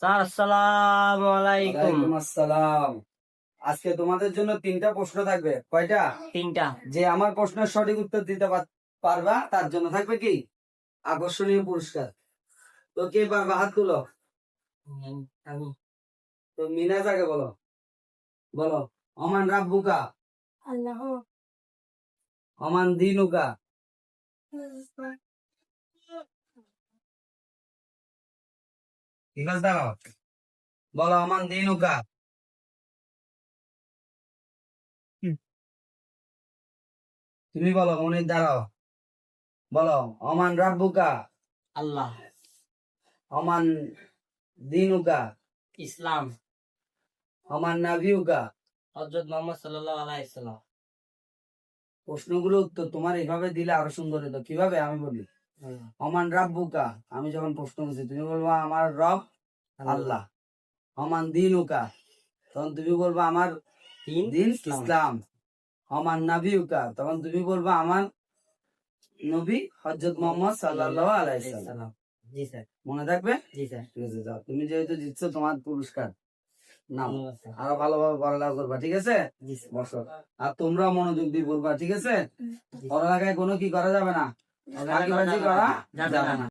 Sir আসসালামু আলাইকুম। ওয়ালাইকুম আসসালাম। আজকে তোমাদের জন্য 3টা প্রশ্ন থাকবে। কয়টা? 3টা। যে আমার প্রশ্নের সঠিক উত্তর দিতে পারবা তার জন্য থাকবে কি আকর্ষণীয় পুরস্কার। তো কে পারবা? হাত তুলো। আমি তো মিনাজ আগে বলো। বলো। অমান রাব্বুকা, আল্লাহ অমান দিনুকা। ঠিক আছে, দাঁড়াও। বলো অমান দিনুকা। তুমি বলো। মনির দাঁড়াও। বলো অমান রাব্বুকা, আল্লাহ, অমান দিনুকা, ইসলাম, অমান নাবিউকা। হযরত মুহাম্মদ সাল্লাল্লাহু আলাইহি সাল্লাম। প্রশ্নগুলো উত্তর তোমার এইভাবে দিলে আরো সুন্দর হতো। কিভাবে আমি বলি। অমান রাব্বুকা, আমি যখন প্রশ্ন করছি তুমি বলবা আমার রব আল্লাহ। অমান দিনুকা, তখন তুমি বলবা আমার দিন ইসলাম। অমান নাবিউকা, তখন তুমি বলবা আমার নবী হযরত মুহাম্মদ সাল্লাল্লাহু আলাইহি সাল্লাম। জি স্যার। মনে থাকবে? জি স্যার। ঠিক আছে, যাও। তুমি যেহেতু জিতছো তোমার পুরস্কার নাও। ধন্যবাদ স্যার। আরো ভালোভাবে পড়ালেখা করবা, ঠিক আছে? জি স্যার। বসো। আর তোমরা মনোযোগ দিয়ে বলবা, ঠিক আছে? পড়ালেখায় কোনো কি করা যাবে না, ফাঁকিবাজি করা যাবে না।